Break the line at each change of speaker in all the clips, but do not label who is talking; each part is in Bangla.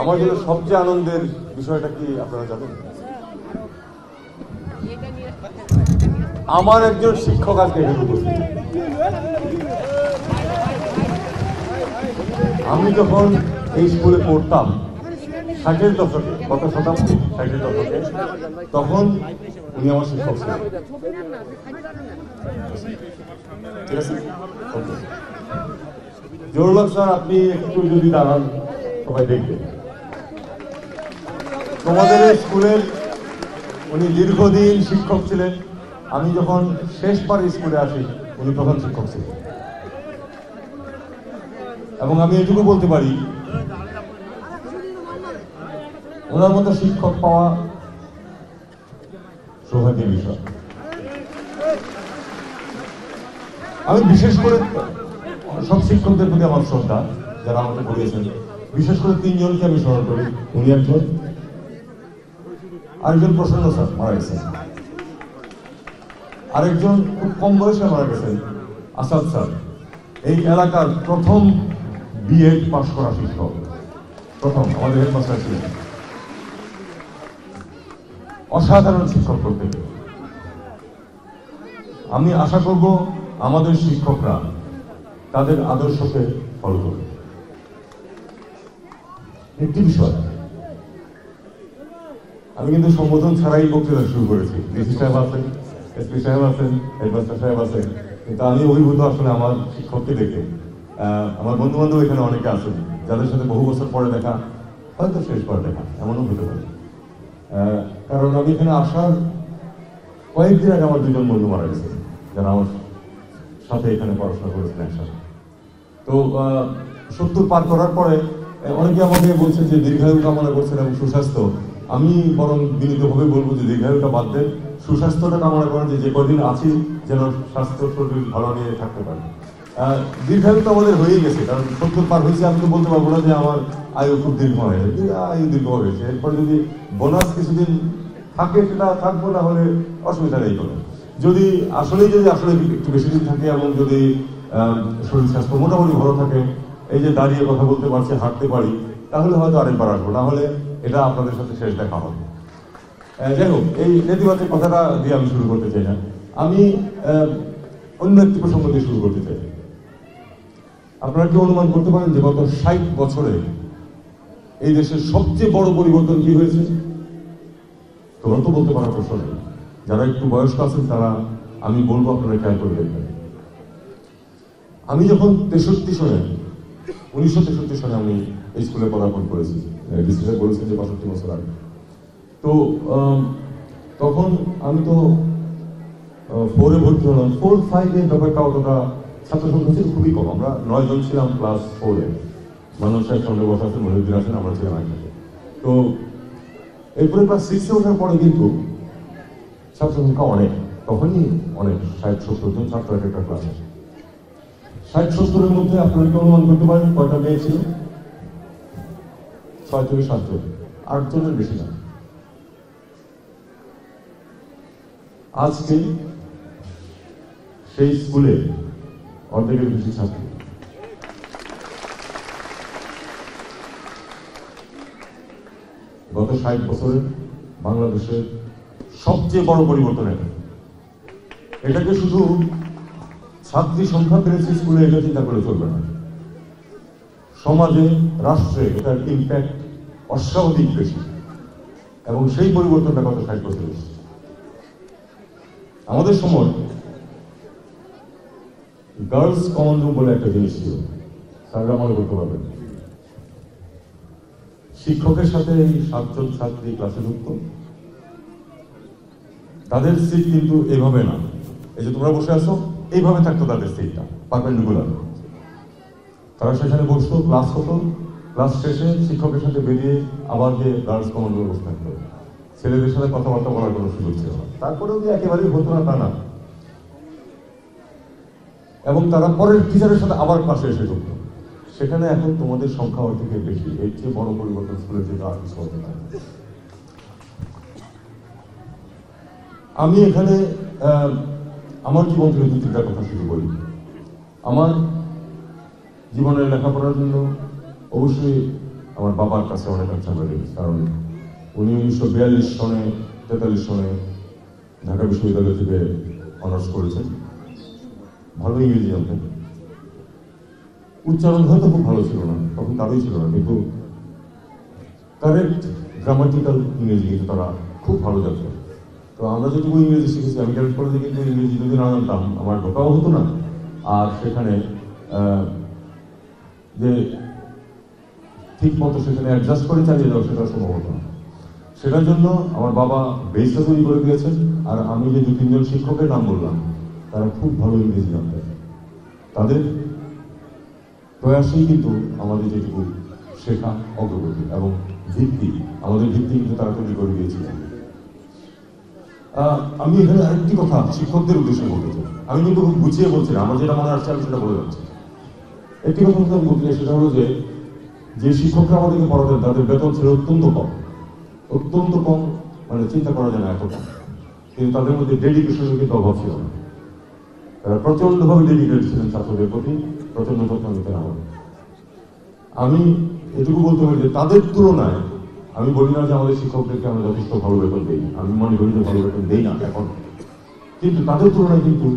আমার জন্য সবচেয়ে আনন্দের বিষয়টা কি আপনারা জানেন? আমার একজন শিক্ষক আজকে এখানে উপস্থিত। আমি যখন এই স্কুলে পড়তাম 60-এর দশকে, কত শতাব্দী, 60-এর দশকে, তখন উনি আমার শিক্ষক ছিলেন। ঠিক আছে, জোরুল হক স্যার, আপনি একটু যদি দাঁড়ান, সবাই দেখবে। তোমাদের স্কুলের উনি দীর্ঘদিন শিক্ষক ছিলেন। আমি যখন শেষবার স্কুলে আসি উনি প্রধান শিক্ষক ছিলেন। এবং আমি এটুকু বলতে পারি, ওনার মতো শিক্ষক পাওয়া সৌভাগ্যের বিষয়। আমি বিশেষ করে সব শিক্ষকদের প্রতি আমার শ্রদ্ধা, যারা আমাকে পড়িয়েছেন। বিশেষ করে 3 জনকে আমি স্মরণ করি। উনি একজন, আরেকজন প্রসন্ন স্যার মারা গেছেন, আরেকজন খুব কম বয়সে মারা গেছেন আসাদ স্যার, এই এলাকার প্রথম বিএড পাশ করা শিক্ষক, প্রথম আমাদের হেডমাস্টার ছিলেন। অসাধারণ শিক্ষক করতে। আমি আশা করব আমাদের শিক্ষকরা তাদের আদর্শকে ফলো করবে। একটি বিষয়, আমি কিন্তু সম্বোধন ছাড়াই বক্তৃতা শুরু করেছি। ডিসি সাহেব আছেন, এসপি সাহেব আছেন, হেডমাস্টার সাহেব আছেন, কিন্তু আমি অভিভূত আসলে আমার শিক্ষককে দেখে। আমার বন্ধু বান্ধব এখানে অনেকে আছেন যাদের সাথে বহু বছর পরে দেখা, হয়তো শেষবার দেখা, এমনও হতে পারে। কারণ আমি এখানে আসার কয়েকদিন আগে আমার 2 জন বন্ধু মারা গেছে, যারা আমার সাথে এখানে পড়াশোনা করেছেন একসাথে। তো 70 পার করার পরে অনেকে আমাকে বলছেন যে দীর্ঘায়ু কামনা করছেন এবং সুস্বাস্থ্য। আমি বরং বিনীতভাবে বলবো যে দীর্ঘায়ুটা বাদ দেন, সুস্বাস্থ্যটা কামনা করেন, যে কদিন আছি যেন স্বাস্থ্য শরীর ভালো নিয়ে থাকতে পারে। দীর্ঘায়ু তো আমাদের হয়েই গেছে, কারণ 70 পার হয়েছে। আমি তো বলতে পারবো না যে আমার আয়ু খুব দীর্ঘ হয়ে গেছে, আয়ু দীর্ঘ হয়ে গেছে। এরপরে যদি বোনাস কিছুদিন থাকে সেটা থাকবো, না হলে অসুবিধা নেই কোনো। যদি আসলে একটু বেশি দিন থাকে এবং যদি শরীর স্বাস্থ্য মোটামুটি ভালো থাকে, এই যে দাঁড়িয়ে কথা বলতে পারছি, হাঁটতে পারি, তাহলে হয়তো আরেকবার আসবো, না হলে এটা আপনাদের সাথে শেষ দেখা হবে। যাই হোক, এই নেতিবাচক কথাটা দিয়ে আমি শুরু করতে চাই না। আমি অন্য একটি প্রসঙ্গ দিয়ে শুরু করতে চাই। আপনারা কি অনুমান করতে পারেন যে গত 60 বছরে এই দেশের সবচেয়ে বড় পরিবর্তন কি হয়েছে? তোমরা তো বলতে পারার প্রশ্ন নেই। যারা একটু বয়স্ক আছেন তারা, আমি বলবো আপনারা খেয়াল করে দেখবেন। আমি যখন 1963 সনে আমি এই স্কুলে পদার্পণ করেছি, ডিসি স্যার বলেছেন যে 65 বছর আগে। তো তখন আমি তো 4-এ ভর্তি হলাম। 4-5 ব্যাপারটা অতটা ছাত্র সংখ্যা ছিল খুবই কম। আমরা 9 জন ছিলাম ক্লাস 4-এ। মানুষ সাহেব সঙ্গে বসা আছেন, মহিউদ্দিন আছেন, আমরা ছিলাম একসাথে। তো এরপরে ক্লাস 6-এ ওঠার পরে কিন্তু ছাত্র সংখ্যা অনেক, তখনই অনেক, 60-70 জন ছাত্র একটা ক্লাসে। 60-70-এর মধ্যে আপনারা কি অনুমান করতে পারেন কয়টা মেয়ে ছিল? 6 থেকে 7 জন, 8 জনের বেশি না। আজকে সেই স্কুলে অর্ধেকের বেশি ছাত্র। গত 60 বছরে বাংলাদেশের সবচেয়ে বড় পরিবর্তন এটা। এটাকে শুধু ছাত্রী সংখ্যা বেড়েছে স্কুলে এটা চিন্তা করে চলবে না। সমাজে, রাষ্ট্রে এটার ইম্প্যাক্ট অস্বাভাবিক বেশি, এবং সেই পরিবর্তনটা গত 60 বছর এসেছে। আমাদের সময় গার্লস কমন রুম বলে একটা জিনিস ছিল, স্যাররা মনে করতে পারবেন। শিক্ষকের সাথে এই 7 জন ছাত্রী ক্লাসে ঢুকত। তাদের সিট কিন্তু এইভাবে না, এই যে তোমরা বসে আছো এইভাবে থাকতো তাদের সিটটা, পারপেন্ডিকুলার। তারা সেখানে বসতো, ক্লাস হতো, ক্লাস শেষে শিক্ষকের সাথে বেরিয়ে আবার গিয়ে গার্লস কমন রুমে বসে থাকতো। ছেলেদের সাথে কথাবার্তা বলার কোনো সুযোগ ছিল না। তারপরেও যে একেবারেই হতো না তা না, এবং তারা পরের টিচারের সাথে আবার ক্লাসে এসে ঢুকতো। সেখানে এখন তোমাদের সংখ্যা অর্ধেকের বেশি। এর চেয়ে বড় পরিবর্তন স্কুলের জন্য আর কিছু হতে পারে। আমি এখানে আমার জীবন থেকে 2-3টা কথা শুরু করি। আমার জীবনের লেখাপড়ার জন্য অবশ্যই আমার বাবার কাছে অনেকাংশে আমরা ঋণী, কারণ উনি 1942 সনে 43 সনে ঢাকা বিশ্ববিদ্যালয় থেকে অনার্স করেছেন। ভালো ইংরেজি জানতেন, উচ্চারণ হয়তো খুব ভালো ছিল না, তখন তারই ছিল না, কিন্তু কারেক্ট গ্রামাটিক্যাল ইংরেজি কিন্তু তারা খুব ভালো জানতেন। তো আমরা যেটুকু ইংরেজি শিখেছি, আমি ক্যারেক্ট কলেজে কিন্তু ইংরেজি যদি না জানতাম আমার ঢোকাও হতো না, আর সেখানে যে ঠিক মতো সেখানে অ্যাডজাস্ট করে চালিয়ে যাওয়া সেটা সম্ভব হতো না। সেটার জন্য আমার বাবা বেসটা তৈরি করে দিয়েছেন। আর আমি যে 2-3 জন শিক্ষকের নাম বললাম, তারা খুব ভালো ইংরেজি জানতেন। তাদের প্রয়াসেই কিন্তু আমাদের যেটুকু শেখা, অগ্রগতি এবং ভিত্তি, আমাদের ভিত্তি কিন্তু তারা তৈরি করে দিয়েছিলেন। আমি এখানে আরেকটি কথা শিক্ষকদের উদ্দেশ্যে বলতে চাই। আমি কিন্তু খুব গুছিয়ে বলছি না, আমার যেটা মনে আসছে আমি সেটা বলে যাচ্ছি। একটি কথা আমি বলতে চাই, সেটা হলো যে শিক্ষকরা আমাদেরকে পড়াতেন তাদের বেতন ছিল অত্যন্ত কম, মানে চিন্তা করা যায় না এত কম, কিন্তু তাদের মধ্যে ডেডিকেশনের কিন্তু অভাব ছিল না। তারা প্রচন্ডভাবে ডেডিকেটেড ছিলেন ছাত্রদের প্রতি, প্রচন্ড যত্ন নিতেন আমাদের। আমি এটুকু বলতে পারি যে তাদের তুলনায়, আমি বলি না যে আমাদের শিক্ষকদেরকে আমরা যথেষ্ট ভালো বেতন দিই, আমি মনে করি যে ভালো বেতন দিই না এখন, কিন্তু তাদের তুলনায় কিন্তু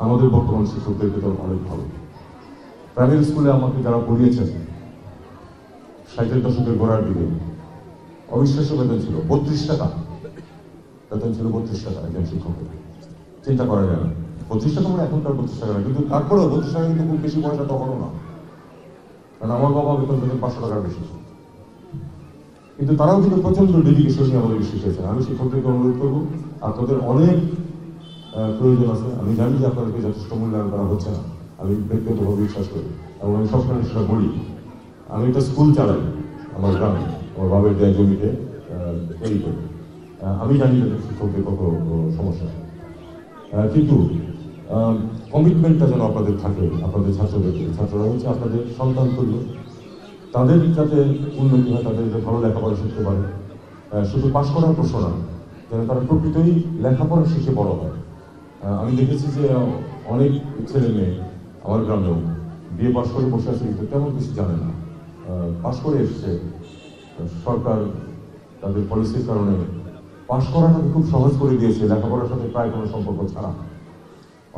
আমাদের বর্তমান শিক্ষকদের বেতন অনেক ভালো। প্রাইমারি স্কুলে আমাকে যারা পড়িয়েছেন 60-এর দশকের গোড়ার দিকে অবিশ্বাস্য বেতন ছিল 32 টাকা, বেতন ছিল 32 টাকা একজন শিক্ষকের। চিন্তা করা যায় না, 32 টাকা মানে এখনকার 32 টাকা না, কিন্তু তারপরেও 32 টাকা কিন্তু খুব বেশি পয়সা তখনও না, কারণ আমার বাবা বেতন পেতেন 500 টাকার বেশি। কিন্তু তারাও কিন্তু প্রচন্ড ডেডিকেশন নিয়ে আমাদের শিখিয়েছেন। আমি শিক্ষকদেরকে অনুরোধ করবো, আপনাদের অনেক প্রয়োজন আছে, আমি জানি যে আপনাদেরকে যথেষ্ট মূল্যায়ন করা হচ্ছে না, আমি ব্যক্তিগতভাবে বিশ্বাস করি এবং আমি সবসময় সেটা বলি। আমি একটা স্কুল চালাই আমার গ্রামে, আমার বাবার দেয়া জমিতে তৈরি করি। আমি জানি যে শিক্ষকদের কত সমস্যা, কিন্তু কমিটমেন্টটা যেন আপনাদের থাকে আপনাদের ছাত্রদেরকে। ছাত্ররা হচ্ছে আপনাদের সন্তান তুল্য, তাদের যাতে উন্নতি হয়, তাদের যাতে ভালো লেখাপড়া শিখতে পারে, শুধু পাশ করার প্রশ্ন না, যেন তারা প্রকৃতই লেখাপড়া শিখে বড় হয়। আমি দেখেছি যে অনেক ছেলে মেয়ে আমার গ্রামেও বিএ পাশ করে বসে আছে, কিন্তু তেমন কিছু জানে না, পাশ করে এসছে। সরকার তাদের পলিসির কারণে পাশ করাটাকে খুব সহজ করে দিয়েছে, লেখাপড়ার সাথে প্রায় কোনো সম্পর্ক ছাড়া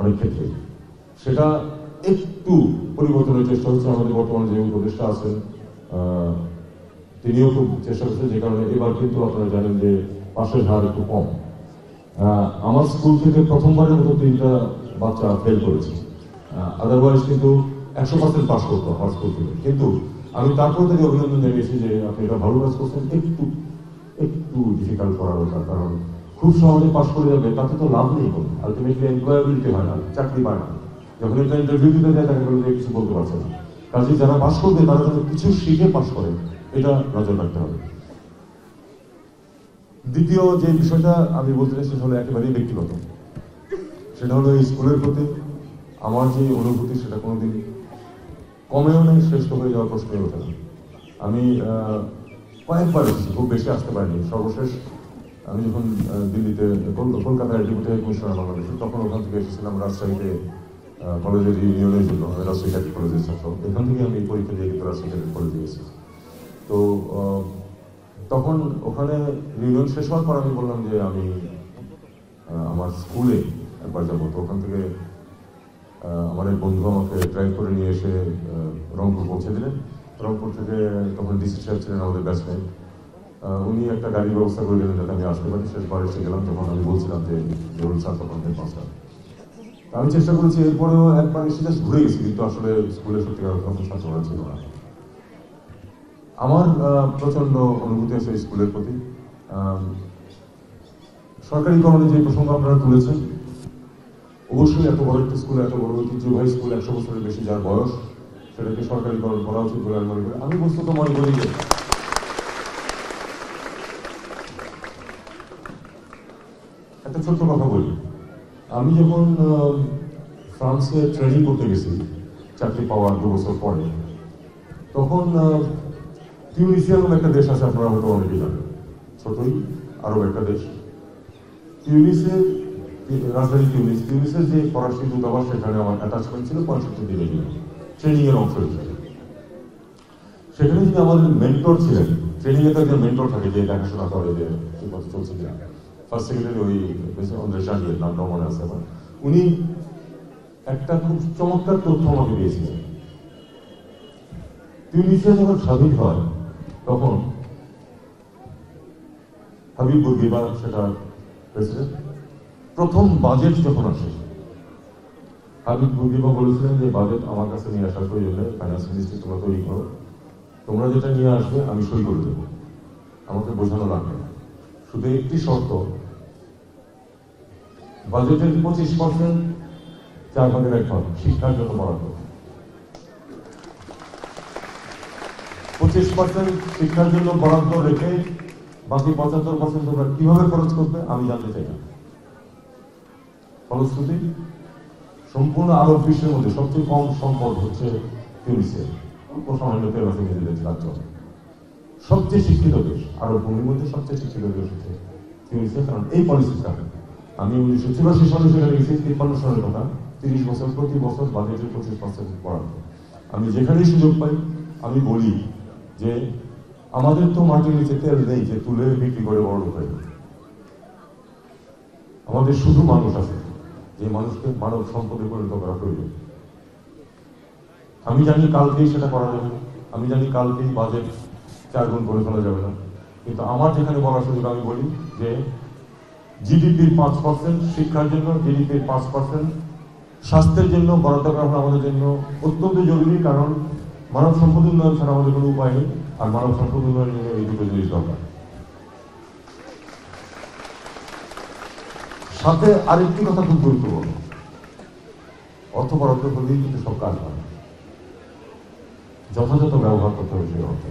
অনেক ক্ষেত্রে। সেটা একটু পরিবর্তনের চেষ্টা হচ্ছে। আমাদের বর্তমানে যে উপদেষ্টা আছেন তিনিও খুব চেষ্টা করছেন, যে কারণে এবার কিন্তু আপনারা জানেন যে পাশের হার একটু কম। আমার স্কুল থেকে প্রথমবারের মতো 3টা বাচ্চা ফেল করেছে, আদারওয়াইজ কিন্তু 100% পাস করতো আমার স্কুল থেকে। কিন্তু আমি তারপর থেকে অভিনন্দন জানিয়েছি যে আপনি এটা ভালো কাজ করছেন, একটু ডিফিকাল্ট করা দরকার, কারণ খুব সহজে পাস করে যাবে তাতে তো লাভ নেই, কোনো আলটিমেটলি এমপ্লয়াবিলিটি হয় না, চাকরি পায় না। যখন একটা ইন্টারভিউ দিতে যায় তাকে বলতে কিছু বলতে পারছে না। কাজে যারা পাস করবে তারা যেন কিছু শিখে পাস করে, এটা নজর রাখতে হবে। দ্বিতীয় যে বিষয়টা আমি বলতে চাই সেটা হলো একেবারেই ব্যক্তিগত। সেটা হলো এই স্কুলের প্রতি আমার যে অনুভূতি, সেটা কোনোদিন কমেও নেই, শ্রেষ্ঠ হয়ে যাওয়ার প্রশ্নই ওঠে না। আমি কয়েকবার এসেছি, খুব বেশি আসতে পারিনি। সর্বশেষ আমি যখন দিল্লিতে কলকাতায় ডেপুটি কমিশনার বাংলাদেশে, তখন ওখান থেকে এসেছিলাম রাজশাহীতে কলেজের ইউনিয়নের জন্য। আমি রাজশাহী ক্যাডেট কলেজের ছাত্র, এখান থেকে আমি পরীক্ষা দিয়ে কিন্তু রাজশাহী ক্যাডেট কলেজে গেছি। তো তখন ওখানে ইউনিয়ন শেষ হওয়ার পর আমি বললাম যে আমি আমার স্কুলে একবার যাবো। তো ওখান থেকে আমার এক বন্ধু আমাকে ড্রাইভ করে নিয়ে এসে রংপুর পৌঁছে দিলেন। রংপুর থেকে তখন ডিসি সাহেব ছিলেন আমাদের ব্যাচমেট, উনি একটা গাড়ির ব্যবস্থা করে দিলেন যাতে আমি আসতে পারি। শেষবার এসে গেলাম যখন আমি বলছিলাম যে জরুরি স্যার তখন 5টা। আমি চেষ্টা করেছি, এরপরেও একবার এসে জাস্ট ঘুরে গেছি, কিন্তু আসলে স্কুলে সত্যিকার তখন ছাত্ররা ছিল না। আমার প্রচন্ড অনুভূতি আছে স্কুলের প্রতি। সরকারিকরণে যে প্রসঙ্গ আপনারা তুলেছেন, অবশ্যই এত বড় একটা স্কুল, এত বড় ঐতিহ্যবাহী স্কুল, 100 বছরের বেশি যার বয়স, সেটাকে সরকারিকরণ করা উচিত বলে আমি মনে করি। আমি বস্তুত মনে করি যে একটা ছোট্ট কথা বলি, আমি যখন ফ্রান্সে ট্রেনিং করতে গেছি চাকরি পাওয়ার 2 বছর পরে, তখন টিউনিসিয়া নামে একটা দেশ আছে, আপনারা হয়তো অনেকেই জানেন, ছোটই আরব একটা দেশ। টিউনিসের রাজধানী টিউনিসের যে ফরাসি দূতাবাস, সেখানে আমার অ্যাটাচমেন্ট ছিল 65 দিনের জন্য ট্রেনিং এর অংশ হিসেবে। সেখানে যদি আমাদের মেন্টর ছিলেন, ট্রেনিং এ তো একজন মেন্টর থাকে যে দেখাশোনা করে যে ঠিক মতো চলছে কিনা, ফার্স্ট সেক্রেটারি ওই জানিয়ে নামটা মনে আছে আমার, উনি একটা খুব চমৎকার তথ্য আমাকে দিয়েছিলেন। তিউনিসিয়া যখন স্বাধীন হয় তখন হাবিব বুরগিবা সেটা প্রেসিডেন্ট, প্রথম বাজেট যখন আসে হাবিব বুরগিবা বলেছিলেন যে বাজেট আমার কাছে নিয়ে আসার প্রয়োজনে ফাইন্যান্স মিনিস্ট্রি তোমরা তৈরি করো, তোমরা যেটা নিয়ে আসবে আমি সই করে দেবো, আমাকে বোঝানো লাগবে না, শুধু একটি শর্ত, বাজেটের 25% 4 ভাগের 1 ভাগ শিক্ষার জন্য বরাদ্দ, 25% শিক্ষার জন্য বরাদ্দ রেখে বাকি 75% তোমরা কিভাবে খরচ করবে আমি জানতে চাই না। ফলশ্রুতি সম্পূর্ণ আরব বিশ্বের মধ্যে সবচেয়ে কম সম্পদ হচ্ছে তিউনিসিয়া, অল্প সামান্য পেপাসে নিজেদের রাজ্য, সবচেয়ে শিক্ষিত দেশ আরব ভূমির মধ্যে সবচেয়ে শিক্ষিত দেশ হচ্ছে তিউনিসিয়া। কারণ এই পলিসিটা আমি 1984 সালে সেখানে গেছি, 53 সালের কথা, 30 বছর প্রতি বছর বাজেটের 25% বরাদ্দ। আমি যেখানেই সুযোগ পাই আমি বলি যে আমাদের তো মাটির নিচে তেল নেই যে তুলে বিক্রি করে বড় লোক হয়, আমাদের শুধু মানুষ আছে যে মানুষকে মানব সম্পদে পরিণত করা প্রয়োজন। আমি জানি কালকেই সেটা করা যাবে না, আমি জানি কালকেই বাজেট 4 গুণ করে ফেলা যাবে না, কিন্তু আমার যেখানে বলার সুযোগ আমি বলি যে জিডিপির 5% শিক্ষার জন্য, জিডিপির 5% স্বাস্থ্যের জন্য বরাদ্দ করা আমাদের জন্য অত্যন্ত জরুরি, কারণ মানব সম্পদ উন্নয়ন ছাড়া আমাদের কোনো উপায় নেই, আর মানব সম্পদ উন্নয়নের জন্য এই দুটো জিনিস দরকার। সাথে আরেকটি কথা খুব গুরুত্বপূর্ণ, অর্থ বরাদ্দ করলেই কিন্তু সব কাজ হয়, যথাযথ ব্যবহার করতে হবে সেই অর্থে।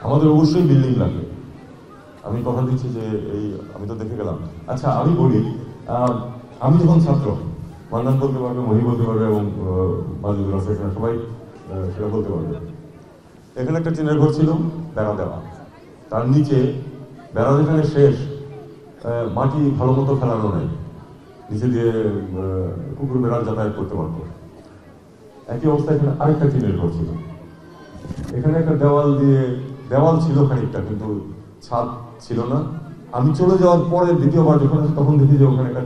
আমাদের অবশ্যই বিল্ডিং লাগবে, আমি কথা দিচ্ছি যে এই আমি তো দেখে গেলাম। আচ্ছা আমি বলি, আমি যখন ছাত্র, মান্নান বলতে পারবে, মহি বলতে পারবে এবং মাজুদুর আছে এখানে সবাই সেটা বলতে পারবে, এখানে একটা টিনের ঘর ছিল বেড়া দেওয়া, তার নিচে বেড়া যেখানে শেষ মাটি ভালো মতো ফেলানো নেই, নিচে দিয়ে কুকুর বেড়াল যাতায়াত করতে পারত। একই অবস্থা এখানে আরেকটা টিনের ঘর ছিল, এখানে একটা দেওয়াল ছিল খানিকটা, কিন্তু ছাদ ছিল না। আমি চলে যাওয়ার পরে দ্বিতীয়বার যখন তখন দেখি যে ওখানে একটা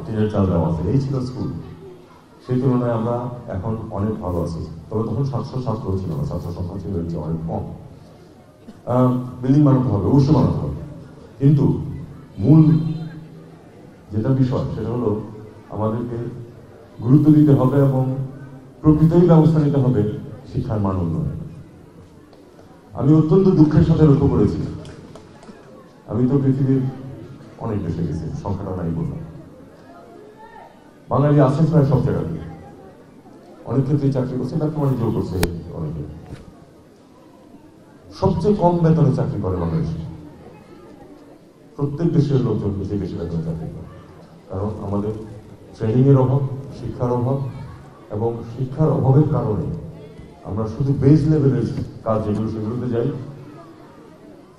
টিনের চাল দেওয়া আছে, এই ছিল স্কুল। সেই তুলনায় আমরা এখন অনেক ভালো আছি, তবে তখন 700 ছাত্র ছিল না, ছাত্র সংখ্যা ছিল অনেক কম। বিল্ডিং বানাতে হবে, অবশ্যই বানাতে হবে, কিন্তু মূল যেটা বিষয় সেটা হলো আমাদেরকে গুরুত্ব দিতে হবে এবং প্রকৃতই ব্যবস্থা নিতে হবে শিক্ষার মান উন্নয়নে। আমি অত্যন্ত দুঃখের সাথে লক্ষ্য করেছি, আমি তো পৃথিবীর অনেক দেশে গেছি, সংখ্যাটা নাই বললাম, বাঙালি আছে প্রায় সব জায়গাতে, অনেক ক্ষেত্রে চাকরি করছে, ব্যবসা বাণিজ্য করছে অনেকে, সবচেয়ে কম বেতনে চাকরি করে বাংলাদেশে, প্রত্যেক দেশের লোকজন বেশি বেশি বেতনে চাকরি করে, কারণ আমাদের ট্রেনিং এর অভাব, শিক্ষার অভাব, এবং শিক্ষার অভাবের কারণে আমরা শুধু বেস লেভেলের কাজ যেগুলো সেগুলোতে যাই,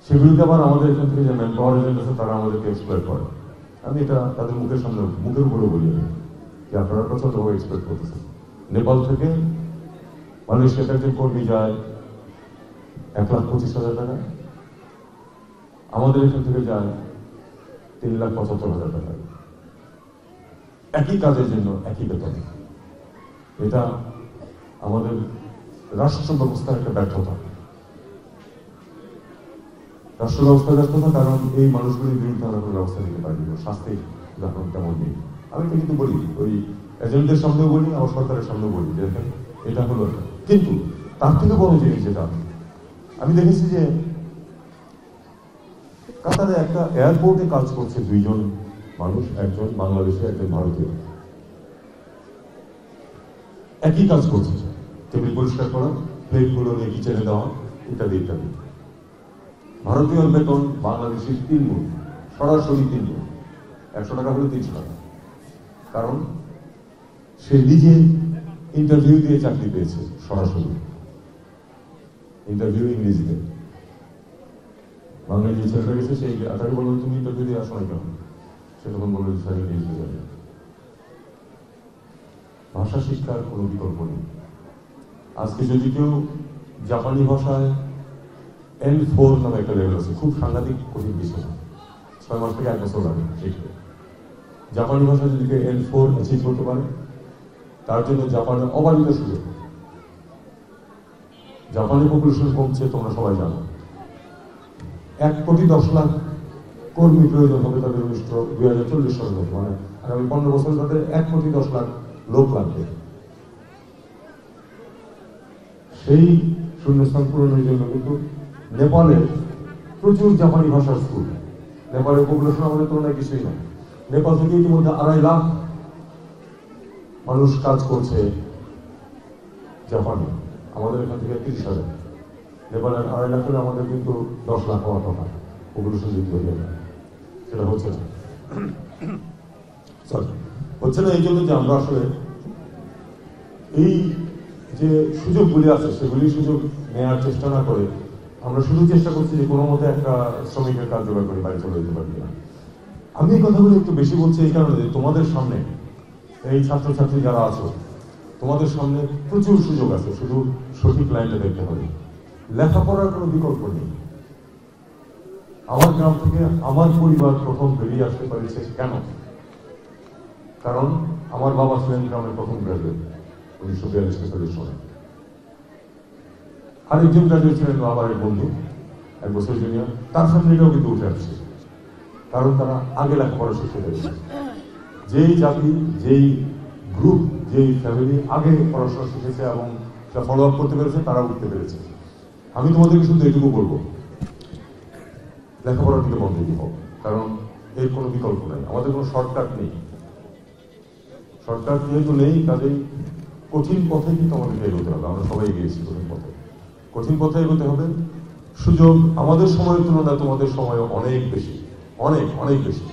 সেগুলোকে আবার আমাদের এখান থেকে যে ম্যান পাওয়ার এজেন্ট আছে তারা আমাদেরকে এক্সপ্লয়েট করে। আমি এটা তাদের মুখের উপরে বলি যে আপনারা প্রচন্ডভাবে এক্সপ্লয়েট করতেছেন। নেপাল থেকে মালয়েশিয়াতে একজন কর্মী যায় 1,25,000 টাকা, আমাদের এখান থেকে যায় 3,75,000 টাকা, একই কাজের জন্য একই বেতন। এটা আমাদের রাষ্ট্র ব্যবস্থার একটা ব্যর্থতা, রাষ্ট্র ব্যবস্থার ব্যর্থতা, কারণ এই মানুষগুলির বিরুদ্ধে আমরা কোনো ব্যবস্থা নিতে পারি না, শাস্তি যখন তেমন নেই। আমি তো কিন্তু বলি, ওই এজেন্টদের সামনেও বলি, আমার সরকারের সামনেও বলি যে এটা হলো, কিন্তু তার থেকে বড় জিনিস যেটা আমি দেখেছি যে কাতারে একটা এয়ারপোর্টে কাজ করছে 2 জন মানুষ, একজন বাংলাদেশে, একজন ভারতীয়, একই কাজ করছে, টেবিল পরিষ্কার করা, প্লেটগুলো নিয়ে কিচেনে দেওয়া, ইত্যাদি ইত্যাদি। ভারতীয় বেতন বাংলাদেশের 3 গুণ, সরাসরি 3 গুণ, 100 টাকা হলে 300 টাকা, কারণ সে নিজে ইন্টারভিউ দিয়ে চাকরি পেয়েছে, সরাসরি ইন্টারভিউ ইংরেজিতে। বাংলায় যে ছেলেটা গেছে সেই তাকে বললো তুমি ইন্টারভিউ দিয়ে আসো না কেন, সে তখন বললো স্যার ইংরেজিতে যাবে। ভাষা শিক্ষার কোনো বিকল্প নেই। আজকে যদি কেউ জাপানি ভাষায় N4 নামে একটা লেভেল আছে, খুব সাংঘাতিক কঠিন বিষয়, 6 মাস থেকে 1 বছর লাগে শিখতে। জাপানি ভাষা যদি N4 অ্যাচিভ করতে পারে, তার জন্য জাপানের অবাধিত সুযোগ। জাপানের পপুলেশন কমছে, তোমরা সবাই জানো। 1,10,00,000 কর্মী প্রয়োজন হবে তাদের 2040 সালের মধ্যে, মানে আগামী 15 বছর তাদের 1,10,00,000 লোক লাগবে। সেই শূন্যস্থান পূরণের জন্য কিন্তু নেপালে প্রচুর জাপানি ভাষার স্কুল। নেপালের পপুলেশন আমাদের তুলনায় কিছুই না। নেপাল থেকে ইতিমধ্যে 2.5 লাখ মানুষ কাজ করছে জাপানে, আমাদের এখান থেকে 30,000। নেপালের 2.5 লাখ হলে আমাদের কিন্তু 10 লাখ হওয়ার কথা, পপুলেশন বৃদ্ধি হয়ে যাবে, সেটা হচ্ছে না। হচ্ছে না এই জন্য যে আমরা আসলে এই যে সুযোগগুলি আছে সেগুলি সুযোগ নেওয়ার চেষ্টা না করে আমরা শুধু চেষ্টা করছি যে কোনো মতে একটা শ্রমিকের কাজ জোগাড় করে বাড়ি চলে যেতে পারি না। আমি এই কথাগুলো একটু বেশি বলছি এই কারণে যে তোমাদের সামনে এই ছাত্রছাত্রী যারা আছো, তোমাদের সামনে প্রচুর সুযোগ আছে, শুধু সঠিক লাইনটা দেখতে হবে। লেখাপড়ার কোনো বিকল্প নেই। আমার গ্রাম থেকে আমার পরিবার প্রথম বেরিয়ে আসতে পারছে কেন? কারণ আমার বাবা ছিলেন গ্রামের প্রথম গ্রাজুয়েট 1942 সালে। আরেকজন গ্রাজুয়েট ছিলেন বাবার এক বন্ধু, 1 বছর জুনিয়র, তার ফ্যামিলিটাও কিন্তু উঠে আসছে, কারণ তারা আগে লেখাপড়া শিখতে পেরেছে। যেই জাতি, যেই গ্রুপ, যেই ফ্যামিলি আগে পড়াশোনা শিখেছে এবং সেটা ফলো আপ করতে পেরেছে, তারা উঠতে পেরেছে। আমি তোমাদেরকে শুধু এইটুকু বলবো, লেখাপড়ার দিকে বন্ধ দিব, কারণ এর কোনো বিকল্প নাই। আমাদের কোনো শর্টকাট নেই। শর্টকাট যেহেতু নেই, কাজেই কঠিন পথে কিন্তু আমাদেরকে এগোতে হবে। আমরা সবাই এগিয়েছি কঠিন পথে। কঠিন পথে এগোতে হবে। সুযোগ আমাদের সময়ের তুলনায় তোমাদের সময় অনেক বেশি, অনেক অনেক বেশি,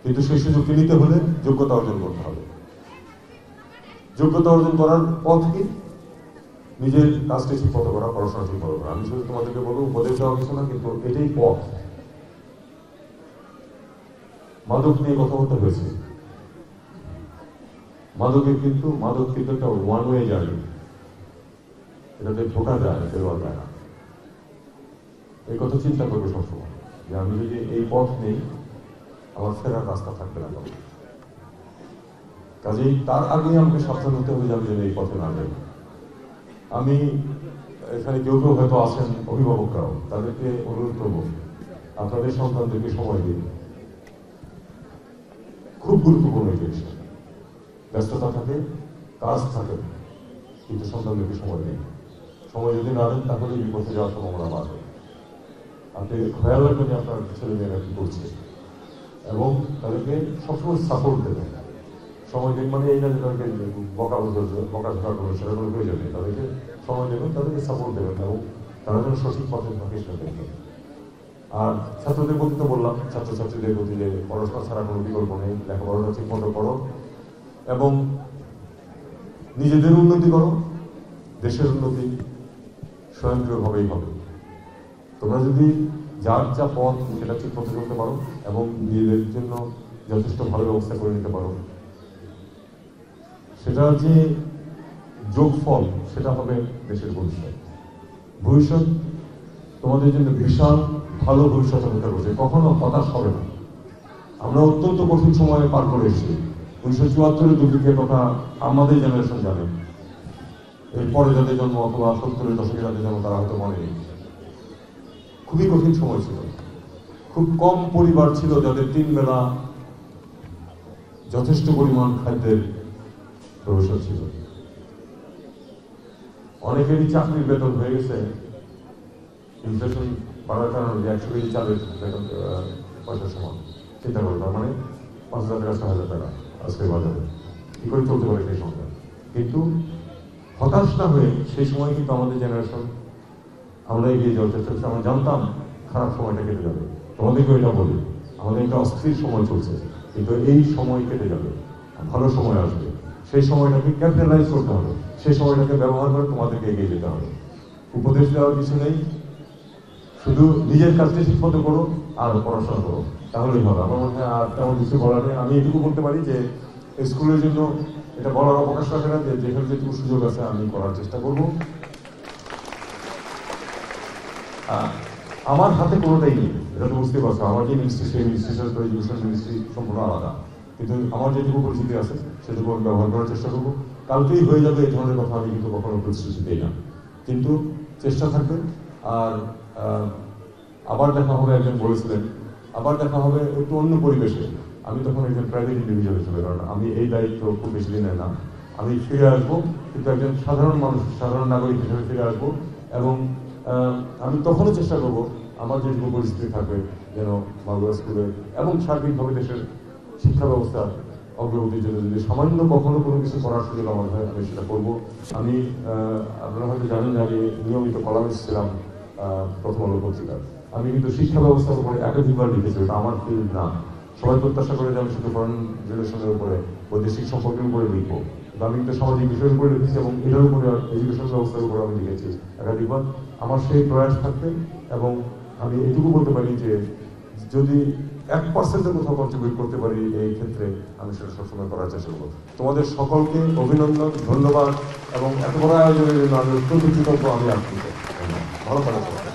কিন্তু সেই সুযোগকে নিতে হলে যোগ্যতা অর্জন করতে হবে। যোগ্যতা অর্জন করার পথ কি? নিজের কাজটা ঠিক মতো করা, পড়াশোনা ঠিক মতো করা। আমি শুধু তোমাদেরকে বলবো, উপদেশ দেওয়া কিছু না, কিন্তু এটাই পথ। মাদক নিয়ে কথা বলতে হয়েছে। মাদক কিন্তু একটা ওয়ান ওয়ে জার্নি, এটাতে ঢোকা যায় না, বেরোয়া যায় না। এই কথা চিন্তা করবে সবসময় যে আমি যদি এই পথ নেই, আমার ফেরার রাস্তা থাকবে না। কাজেই তার আগে আমাকে সাবধান হতে হবে যে আমি যেন এই পথে না যাই। আমি এখানে কেউ কেউ হয়তো আছেন অভিভাবকরাও, তাদেরকে অনুরোধ করবো আপনাদের সন্তানদেরকে সময় দিন। খুব গুরুত্বপূর্ণ এই জিনিসটা। ব্যস্ততা থাকে, কাজ থাকে, কিন্তু সন্তানদেরকে সময় দিন। সময় যদি না দেন তাহলে বিপথে যাওয়ার সম্ভাবনা বাড়বে। আপনি খেয়াল রাখবেন যে আপনার ছেলেমেয়েরা কি করছে এবং তাদেরকে সবসময় সাপোর্ট দেবেন। সময় দিন মানে এই না যে তাদেরকে বকাঝকা করবে, সেটা কোনো প্রয়োজন নেই। তাদেরকে সময় দেবেন, তাদেরকে সাপোর্ট দেবেন এবং তারা যেন সঠিক পথে থাকে সেটা দেখবেন। আর ছাত্রদের প্রতি তো বললাম, ছাত্রছাত্রীদের প্রতি যে পড়াশোনা ছাড়া কোনো বিকল্প নেই, লেখাপড়াটা ঠিক মতো করো এবং নিজেদের উন্নতি করো। দেশের উন্নতি স্বয়ংক্রিয়ভাবেই হবে। তোমরা যদি যার যা পথ সেটা ঠিক পথে চলতে পারো এবং নিজেদের জন্য যথেষ্ট ভালো ব্যবস্থা করে নিতে পারো, সেটা যে যোগফল সেটা হবে দেশের ভবিষ্যৎ। ভবিষ্যৎ তোমাদের জন্য বিশাল ভালো ভবিষ্যৎ অপেক্ষা করছে, কখনো হতাশ হবে না। আমরা অত্যন্ত কঠিন সময়ে পার করে এসেছি। 1974-এর দুর্ভিক্ষের কথা আমাদের জেনারেশন জানে, এরপরে যাদের জন্ম অথবা 70-এর দশকে যাদের জন্ম তারা হয়তো মনে নেই। খুবই কঠিন সময় ছিল। খুব কম পরিবার ছিল যাদের 3 বেলা যথেষ্ট পরিমাণ খাদ্যের ব্যবস্থা ছিল। অনেকেরই চাকরির বেতন হয়ে গেছে ইনফ্লেশন বাড়ার কারণে, যে 100 কেজি চালের বেতন পয়সার সমান। চিন্তা করো, তার মানে 5,000 টাকা 6,000 টাকা আজকের বাজারে কি করে চলতে পারে সেই সংখ্যা। কিন্তু হতাশ না হয়ে সেই সময় কিন্তু আমাদের জেনারেশন আমরা এগিয়ে যাওয়ার চেষ্টা করছি। আমরা জানতাম খারাপ সময়টা কেটে যাবে। তোমাদেরকে এটা বলি, আমাদের একটা অস্থির সময় চলছে, কিন্তু এই সময় কেটে যাবে, ভালো সময় আসবে। সেই সময়টাকে ক্যাপিটালাইজ করতে হবে, সেই সময়টাকে ব্যবহার করে তোমাদেরকে এগিয়ে যেতে হবে। উপদেশ দেওয়ার কিছু নেই, শুধু নিজের কাজটা ঠিক মতো করো আর পড়াশোনা করো, তাহলেই হবে। আমার মনে হয় আর তেমন কিছু বলার নেই। আমি এটুকু বলতে পারি যে স্কুলের জন্য এটা বলার অবকাশ রাখে না যে যেখানে যেটুকু সুযোগ আছে আমি করার চেষ্টা করবো। আমার হাতে কোনোটাই নেই, এটা তো বুঝতে পারছো। আমার যে মিনিস্ট্রি, সেই মিনিস্ট্রির সাথে এডুকেশন মিনিস্ট্রি সম্পূর্ণ আলাদা, কিন্তু আমার যেটুকু পরিস্থিতি আছে সেটুকু আমি ব্যবহার করার চেষ্টা করবো। কালকেই হয়ে যাবে এই ধরনের কথা আমি কিন্তু কখনো প্রতিশ্রুতি দিই না, কিন্তু চেষ্টা থাকবে। আর আবার দেখা হবে, একজন বলেছিলেন আবার দেখা হবে একটু অন্য পরিবেশে। আমি তখন একজন প্রাইভেট ইন্ডিভিজুয়াল হিসেবে, কারণ আমি এই দায়িত্ব খুব বেশি দিনের না, আমি ফিরে আসবো, কিন্তু একজন সাধারণ মানুষ, সাধারণ নাগরিক হিসেবে ফিরে আসবো। এবং আমি তখনও চেষ্টা করবো আমার যেটুকু পরিস্থিতি থাকবে যেন মাগুরা স্কুলে এবং সার্বিকভাবে দেশের শিক্ষা ব্যবস্থা অগ্রগতির জন্য যদি সামান্য কখনো কোনো কিছু করার সুযোগ আমার হয়, আমি সেটা করবো। আমি আপনারা হয়তো জানেন যে আমি নিয়মিত কলামিস্ট ছিলাম প্রথম আলো পত্রিকার। আমি কিন্তু শিক্ষা ব্যবস্থার উপরে একাধিকবার লিখেছি, এটা আমার ফিল্ড না। সবাই প্রত্যাশা করে যে আমি শুধু ফরেন রিলেশনের উপরে, বৈদেশিক সম্পর্কের উপরে লিখবো, আমি কিন্তু সামাজিক বিষয়ের উপরে লিখেছি এবং এটার উপরে এডুকেশন ব্যবস্থার উপরে আমি লিখেছি একাধিকবার। আমার সেই প্রয়াস থাকবে এবং আমি এটুকু বলতে পারি যে যদি 1% কোথাও কন্ট্রিবিউট করতে পারি এই ক্ষেত্রে, আমি সেটা সবসময় করার চেষ্টা করবো। তোমাদের সকলকে অভিনন্দন, ধন্যবাদ এবং এত বড় আয়োজনের জন্য আমি অত্যন্ত কৃতজ্ঞ। আমি আপ্লুত। ভালো থাকো।